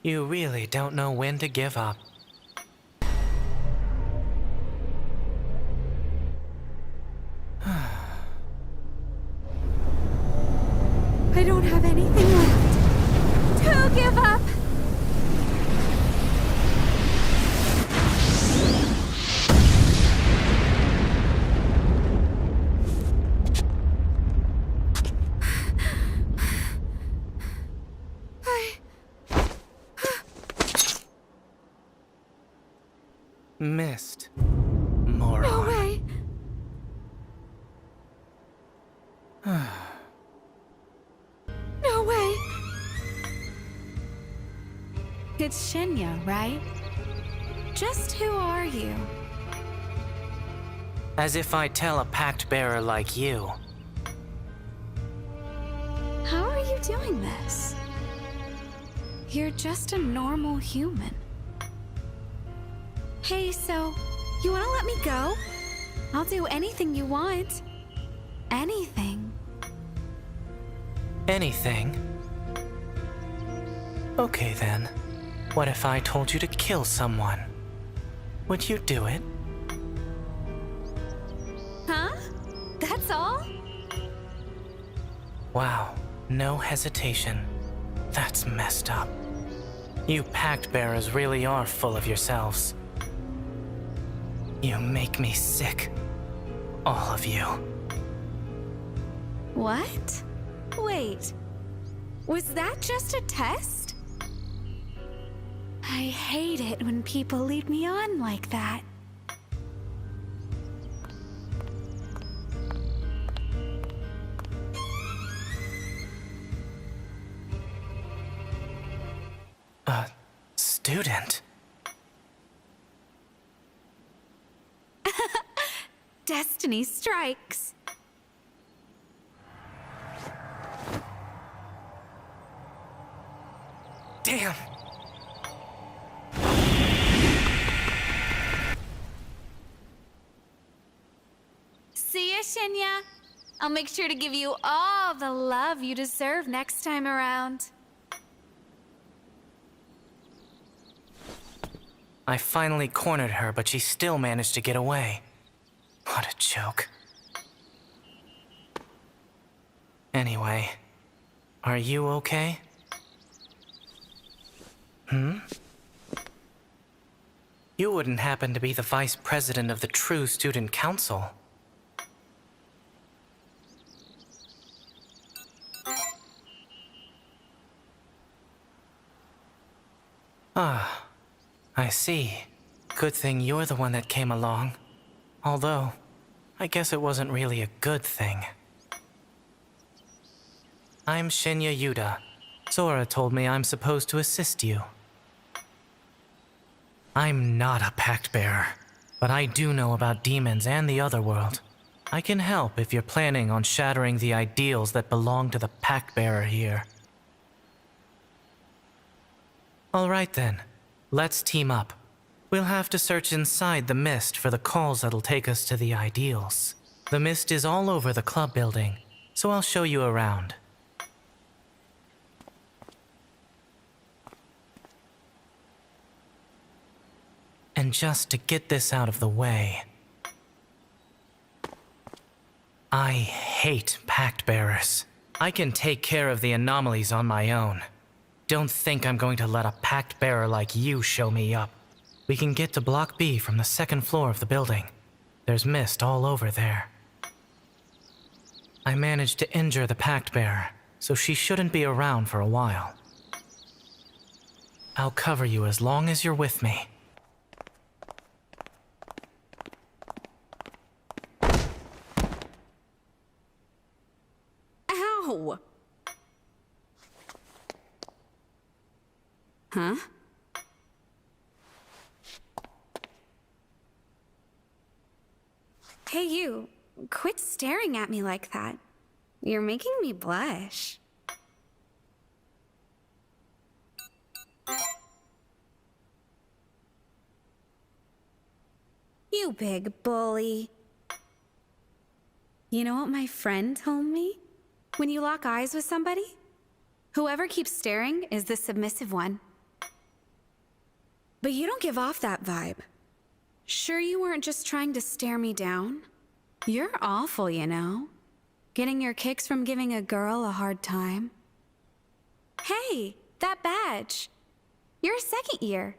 You really don't know when to give up. I don't have anything left to give up. Missed. Moron. No way. No way. It's Shinya, right? Just who are you? As if I tell a Pactbearer like you. How are you doing this? You're just a normal human. Hey, so, you wanna let me go? I'll do anything you want. Anything. Anything? Okay then. What if I told you to kill someone? Would you do it? Huh? That's all? Wow, no hesitation. That's messed up. You Pactbearers really are full of yourselves. You make me sick. All of you. What? Wait. Was that just a test? I hate it when people lead me on like that. A student? Destiny strikes. Damn! See ya, Shinya. I'll make sure to give you all the love you deserve next time around. I finally cornered her, but she still managed to get away. What a joke. Anyway, are you okay? You wouldn't happen to be the vice president of the True Student Council? Ah, I see. Good thing you're the one that came along. Although, I guess it wasn't really a good thing. I'm Shinya Yuta. Sora told me I'm supposed to assist you. I'm not a Pactbearer, but I do know about demons and the other world. I can help if you're planning on shattering the ideals that belong to the Pactbearer here. Alright then, let's team up. We'll have to search inside the mist for the calls that'll take us to the ideals. The mist is all over the club building, so I'll show you around. And just to get this out of the way, I hate Pactbearers. I can take care of the anomalies on my own. Don't think I'm going to let a Pactbearer like you show me up. We can get to Block B from the second floor of the building. There's mist all over there. I managed to injure the Pactbearer, so she shouldn't be around for a while. I'll cover you as long as you're with me. Ow! Huh? Hey you, quit staring at me like that. You're making me blush. You big bully. You know what my friend told me? When you lock eyes with somebody, whoever keeps staring is the submissive one. But you don't give off that vibe. Sure you weren't just trying to stare me down? You're awful, you know. Getting your kicks from giving a girl a hard time. Hey, that badge. You're a second year.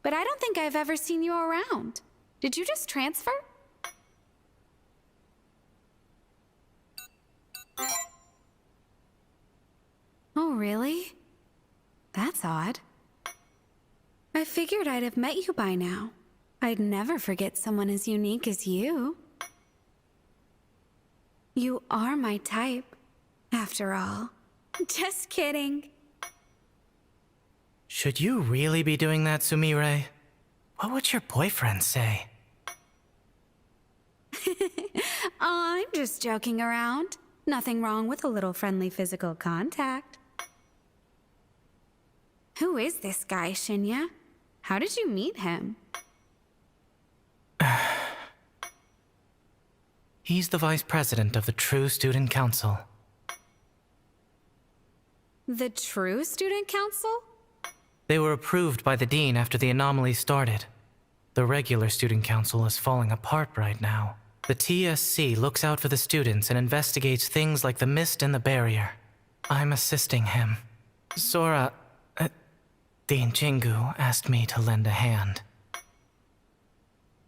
But I don't think I've ever seen you around. Did you just transfer? Oh, really? That's odd. I figured I'd have met you by now. I'd never forget someone as unique as you. You are my type, after all. Just kidding. Should you really be doing that, Sumire? What would your boyfriend say? I'm just joking around. Nothing wrong with a little friendly physical contact. Who is this guy, Shinya? How did you meet him? He's the vice president of the True Student Council. The True Student Council? They were approved by the dean after the anomaly started. The regular student council is falling apart right now. The TSC looks out for the students and investigates things like the mist and the barrier. I'm assisting him. Sora, Dean Jingu asked me to lend a hand.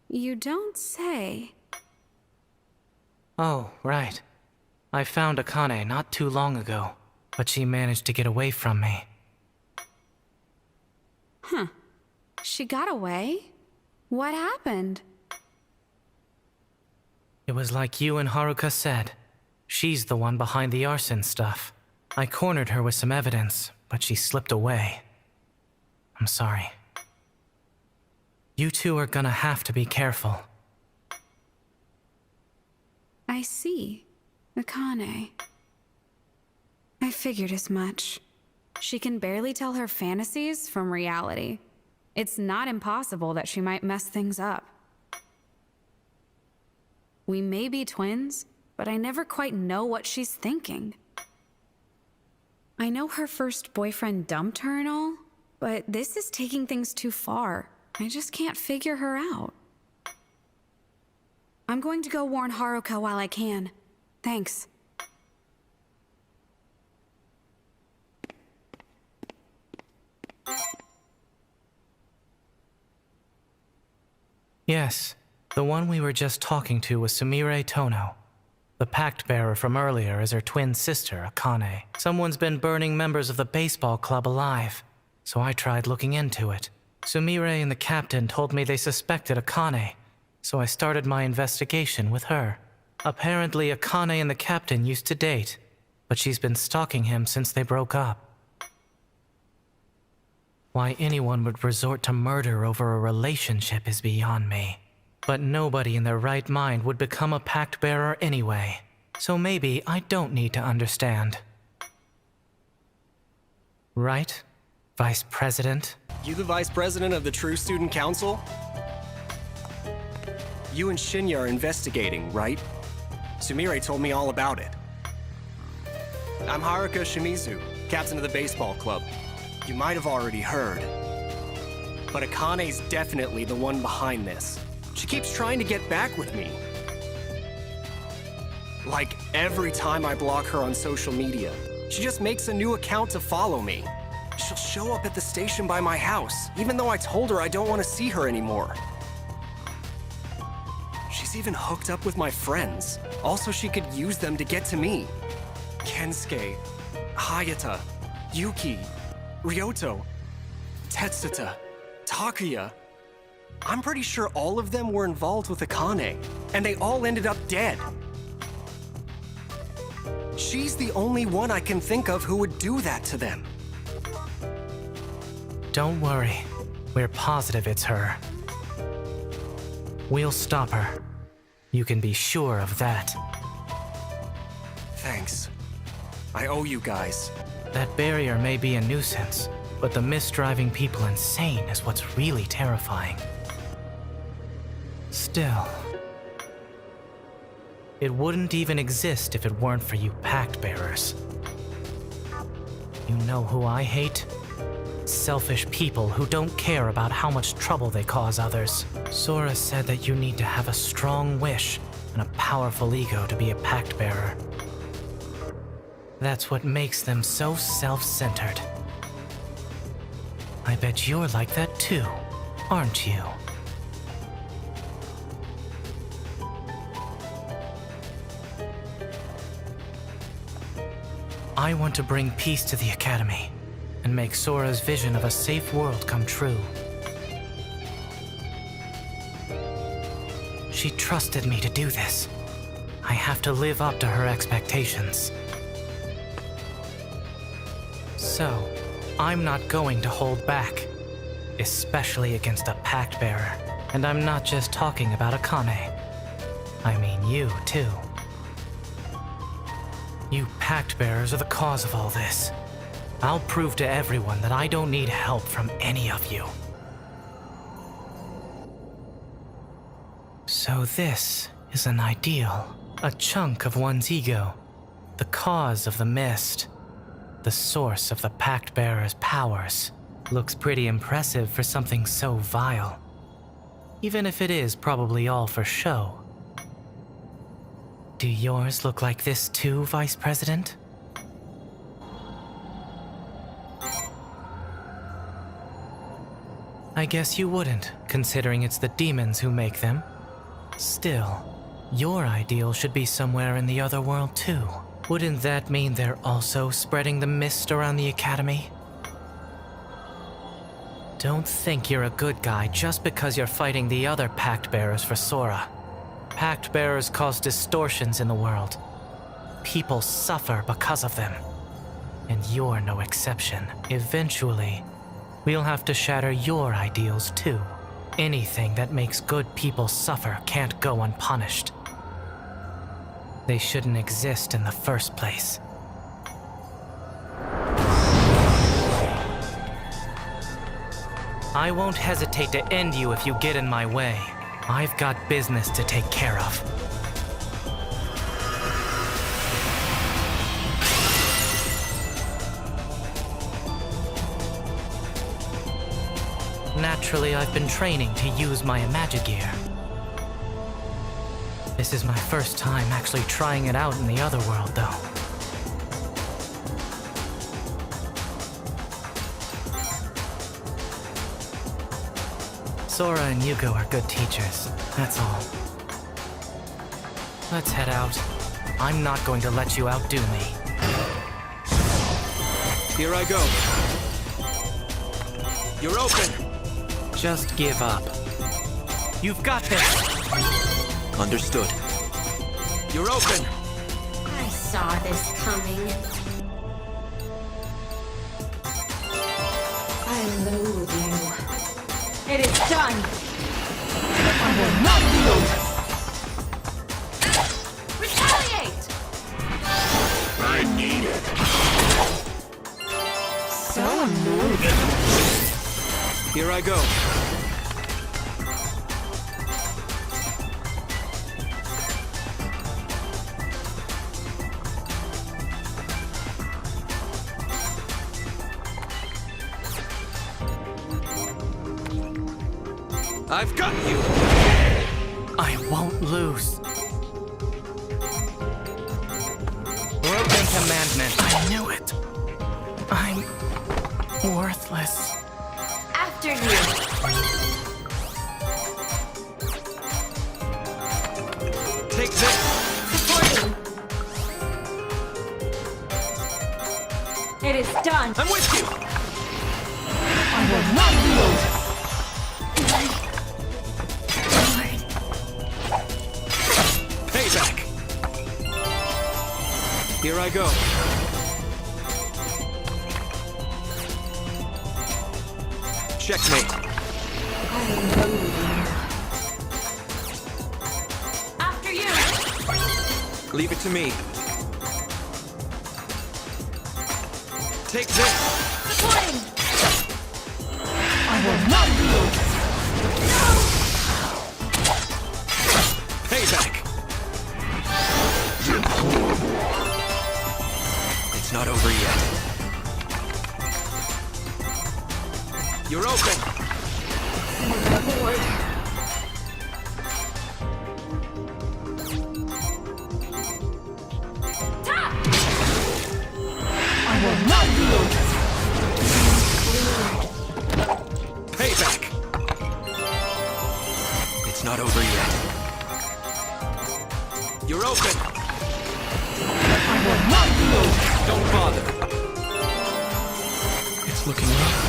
You don't say. Oh, right. I found Akane not too long ago, but she managed to get away from me. Huh. She got away? What happened? It was like you and Haruka said. She's the one behind the arson stuff. I cornered her with some evidence, but she slipped away. I'm sorry. You two are gonna have to be careful. I see. Akane. I figured as much. She can barely tell her fantasies from reality. It's not impossible that she might mess things up. We may be twins, but I never quite know what she's thinking. I know her first boyfriend dumped her and all, but this is taking things too far. I just can't figure her out. I'm going to go warn Haruka while I can. Thanks. Yes, the one we were just talking to was Sumire Tono. The Pactbearer from earlier is her twin sister, Akane. Someone's been burning members of the baseball club alive, so I tried looking into it. Sumire and the captain told me they suspected Akane, so I started my investigation with her. Apparently, Akane and the captain used to date, but she's been stalking him since they broke up. Why anyone would resort to murder over a relationship is beyond me. But nobody in their right mind would become a Pactbearer anyway, so maybe I don't need to understand. Right, Vice President? You the Vice President of the True Student Council? You and Shinya are investigating, right? Sumire told me all about it. I'm Haruka Shimizu, captain of the baseball club. You might have already heard. But Akane's definitely the one behind this. She keeps trying to get back with me. Like, every time I block her on social media, she just makes a new account to follow me. She'll show up at the station by my house, even though I told her I don't want to see her anymore. She's even hooked up with my friends. Also, she could use them to get to me. Kensuke, Hayata, Yuki, Ryoto, Tetsuta, Takuya. I'm pretty sure all of them were involved with Akane, and they all ended up dead. She's the only one I can think of who would do that to them. Don't worry. We're positive it's her. We'll stop her. You can be sure of that. Thanks. I owe you guys. That barrier may be a nuisance, but the mist driving people insane is what's really terrifying. Still, it wouldn't even exist if it weren't for you Pactbearers. You know who I hate? Selfish people who don't care about how much trouble they cause others. Sora said that you need to have a strong wish and a powerful ego to be a Pactbearer. That's what makes them so self-centered. I bet you're like that too, aren't you? I want to bring peace to the Academy and make Sora's vision of a safe world come true. She trusted me to do this. I have to live up to her expectations. So, I'm not going to hold back, especially against a Pactbearer. And I'm not just talking about Akemi. I mean you, too. You Pactbearers are the cause of all this. I'll prove to everyone that I don't need help from any of you. So this is an ideal, a chunk of one's ego, the cause of the mist, the source of the Pactbearer's powers. Looks pretty impressive for something so vile, even if it is probably all for show. Do yours look like this too, Vice President? I guess you wouldn't, considering it's the demons who make them. Still, your ideal should be somewhere in the other world too. Wouldn't that mean they're also spreading the mist around the Academy? Don't think you're a good guy just because you're fighting the other Pactbearers for Sora. Pactbearers cause distortions in the world. People suffer because of them. And you're no exception. Eventually, we'll have to shatter your ideals too. Anything that makes good people suffer can't go unpunished. They shouldn't exist in the first place. I won't hesitate to end you if you get in my way. I've got business to take care of. Naturally, I've been training to use my Imagigear. This is my first time actually trying it out in the other world, though. Sora and Yuko are good teachers, that's all. Let's head out. I'm not going to let you outdo me. Here I go. You're open. Just give up. You've got this! Understood. You're open. I saw this coming. I loathe you. It is done! I will not yield! Retaliate! I need it. So annoying. Here I go. I've got you! I won't lose. Broken commandment. I knew it. I'm worthless. After you! Take this! Supporting! It is done! I'm with you! I will not yield! Payback! Here I go. Checkmate. I loathe you. After you! Leave it to me. Take this! Supporting! I will not yield! Payback! It's not over yet. You're open! I will not yield! Payback! It's not over yet. You're open! I will not yield! Don't bother. It's looking rough.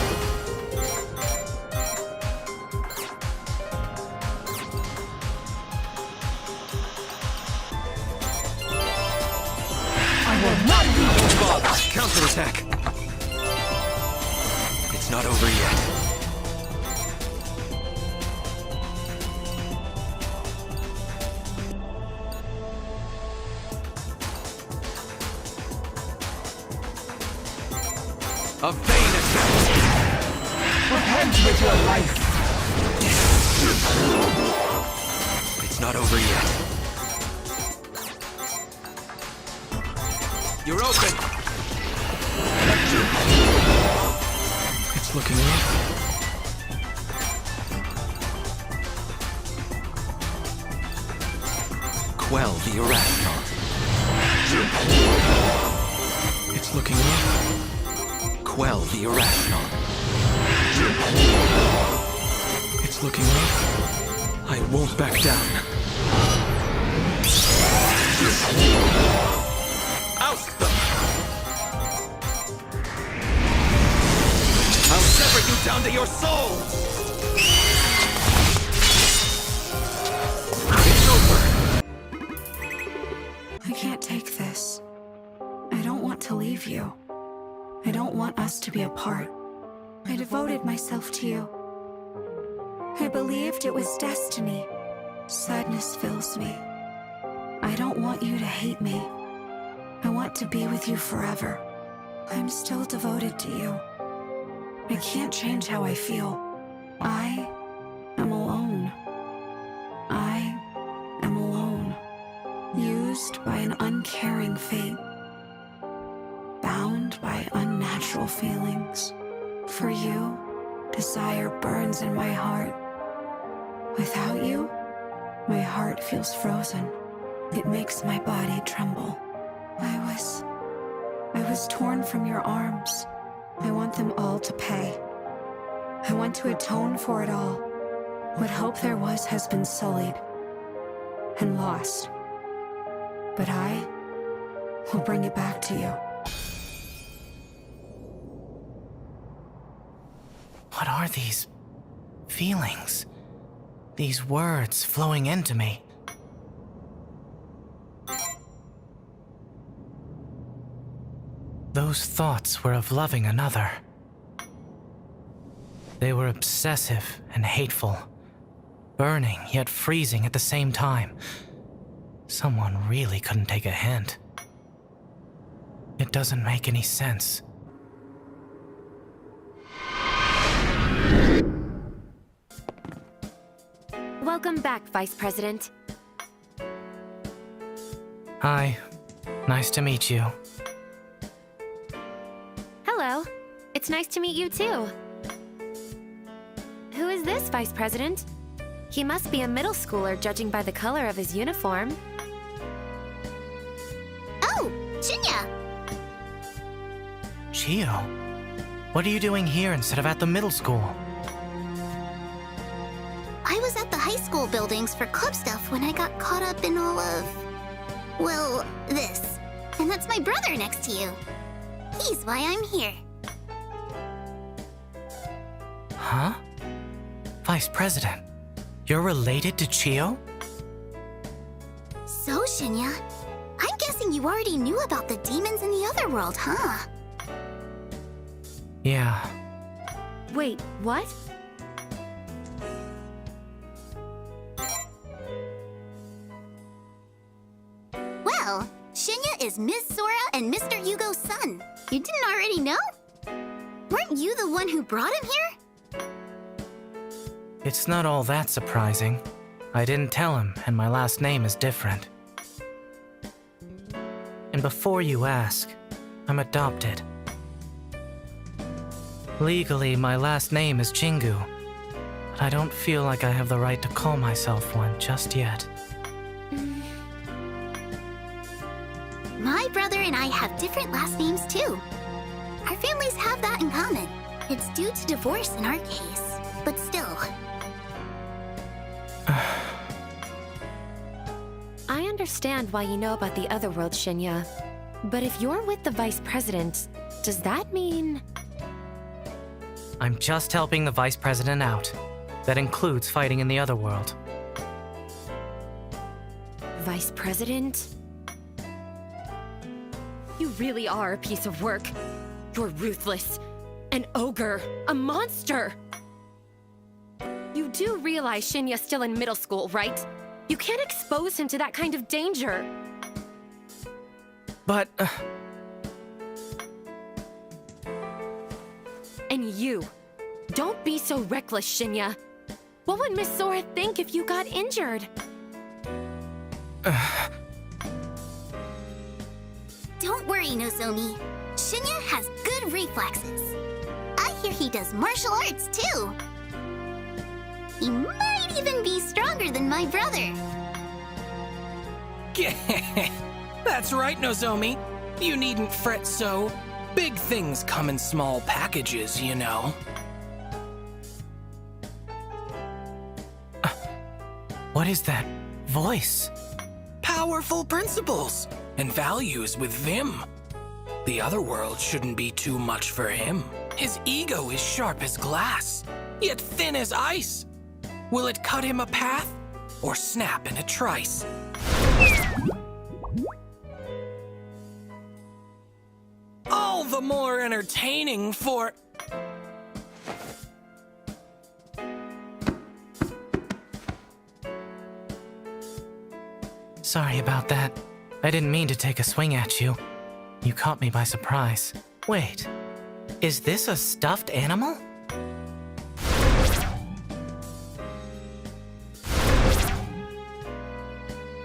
I will not yield! Don't bother. Counterattack. It's not over yet. A vain attempt! Repent with your life! It's not over yet. You're open! It's looking rough. Quell the Irrational. It's looking rough. Quell the Irrational. It's looking rough. I won't back down. Oust them! I'll sever you down to your soul! It's over! I can't take this. I don't want to leave you. I don't want us to be apart. I devoted myself to you. I believed it was destiny. Sadness fills me. I don't want you to hate me. I want to be with you forever. I'm still devoted to you. I can't change how I feel. I am alone. I am alone. Used by an uncaring fate. Bound by unnatural feelings. For you, desire burns in my heart. Without you, my heart feels frozen. It makes my body tremble. I was torn from your arms. I want them all to pay. I want to atone for it all. What hope there was has been sullied and lost. But I will bring it back to you. What are these feelings? These words flowing into me? Those thoughts were of loving another. They were obsessive and hateful, burning yet freezing at the same time. Someone really couldn't take a hint. It doesn't make any sense. Welcome back, Vice President. Hi. Nice to meet you. Hello. It's nice to meet you, too. Who is this, Vice President? He must be a middle schooler, judging by the color of his uniform. Oh, Shinya! Chio? What are you doing here instead of at the middle school? I was at the high school buildings for club stuff when I got caught up in all of... well, this. And that's my brother next to you. He's why I'm here. Huh? Vice President, you're related to Chio? So, Shinya, I'm guessing you already knew about the demons in the other world, huh? Yeah. Wait, what? Well, Shinya is Ms. Sora and Mr. Yugo's son. You didn't already know? Weren't you the one who brought him here? It's not all that surprising. I didn't tell him, and my last name is different. And before you ask, I'm adopted. Legally, my last name is Jingu, but I don't feel like I have the right to call myself one just yet. My brother and I have different last names too. Our families have that in common. It's due to divorce in our case, but still. I understand why you know about the other world, Shinya. But if you're with the Vice President, does that mean... I'm just helping the Vice President out. That includes fighting in the other world. Vice President? You really are a piece of work. You're ruthless. An ogre. A monster. You do realize Shinya's still in middle school, right? You can't expose him to that kind of danger. But... And you. Don't be so reckless, Shinya. What would Miss Sora think if you got injured? Don't worry, Nozomi. Shinya has good reflexes. I hear he does martial arts too. He might even be stronger than my brother. That's right, Nozomi. You needn't fret so. Big things come in small packages, you know. What is that voice? Powerful principles and values with Vim. The other world shouldn't be too much for him. His ego is sharp as glass, yet thin as ice. Will it cut him a path or snap in a trice? All the more entertaining for... Sorry about that. I didn't mean to take a swing at you. You caught me by surprise. Wait, is this a stuffed animal?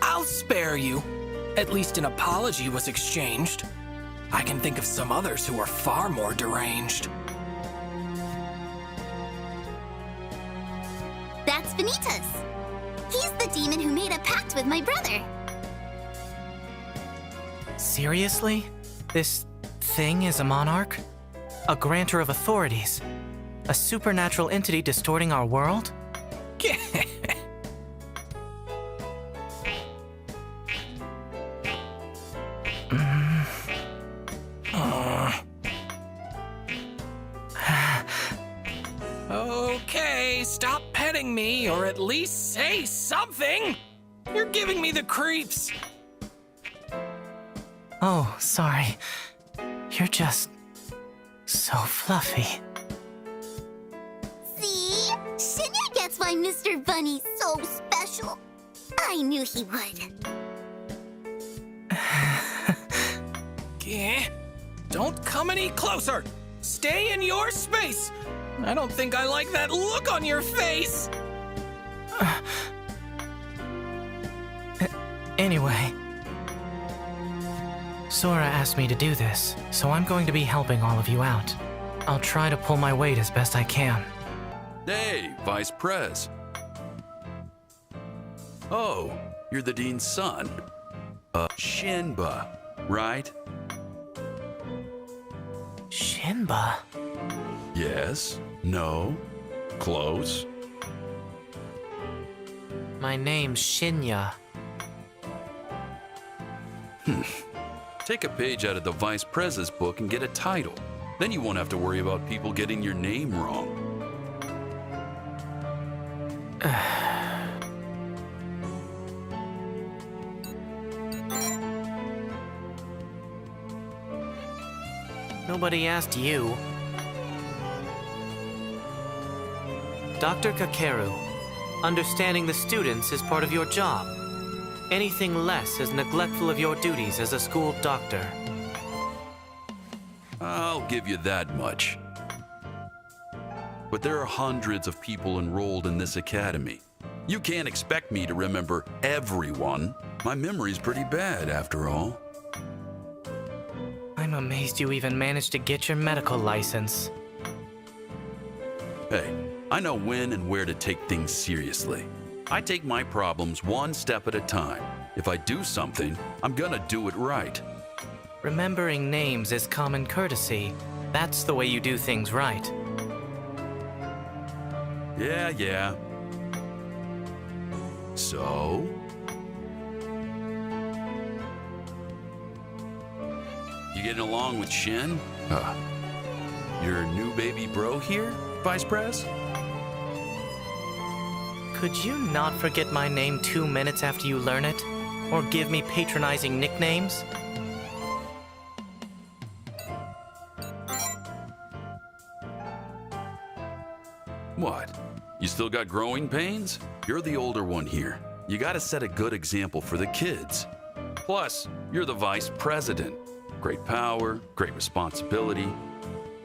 I'll spare you. At least an apology was exchanged. I can think of some others who are far more deranged. That's Vanitas. He's the demon who made a pact with my brother. Seriously? This thing is a monarch? A grantor of authorities? A supernatural entity distorting our world? Okay, stop petting me, or at least say something! You're giving me the creeps! Oh, sorry. You're just... so fluffy. See? Shinya gets why Mr. Bunny's so special. I knew he would. Don't come any closer! Stay in your space! I don't think I like that look on your face! Anyway... Sora asked me to do this, so I'm going to be helping all of you out. I'll try to pull my weight as best I can. Hey, Vice Prez. Oh, you're the Dean's son. Shinba, right? Shinba? Yes, no, close. My name's Shinya. Take a page out of the Vice Prez's book and get a title. Then you won't have to worry about people getting your name wrong. Nobody asked you. Dr. Kakeru, understanding the students is part of your job. Anything less is neglectful of your duties as a school doctor. I'll give you that much. But there are hundreds of people enrolled in this academy. You can't expect me to remember everyone. My memory's pretty bad, after all. I'm amazed you even managed to get your medical license. Hey, I know when and where to take things seriously. I take my problems one step at a time. If I do something, I'm gonna do it right. Remembering names is common courtesy. That's the way you do things right. Yeah. So? You getting along with Shin? Your new baby bro here, Vice Prez? Could you not forget my name 2 minutes after you learn it? Or give me patronizing nicknames? What? You still got growing pains? You're the older one here. You gotta set a good example for the kids. Plus, you're the vice president. Great power, great responsibility.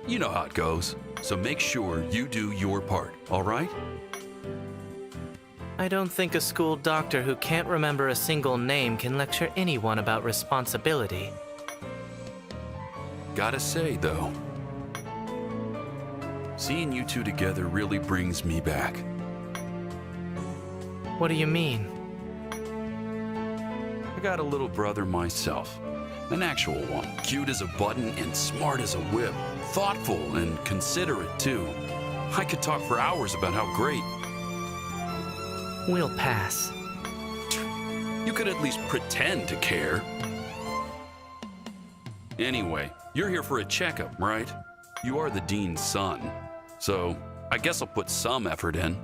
You know how it goes. So make sure you do your part, all right? I don't think a school doctor who can't remember a single name can lecture anyone about responsibility. Gotta say, though, seeing you two together really brings me back. What do you mean? I got a little brother myself. An actual one. Cute as a button and smart as a whip. Thoughtful and considerate, too. I could talk for hours about how great. We'll pass. You could at least pretend to care. Anyway, you're here for a checkup, right? You are the dean's son. So, I guess I'll put some effort in.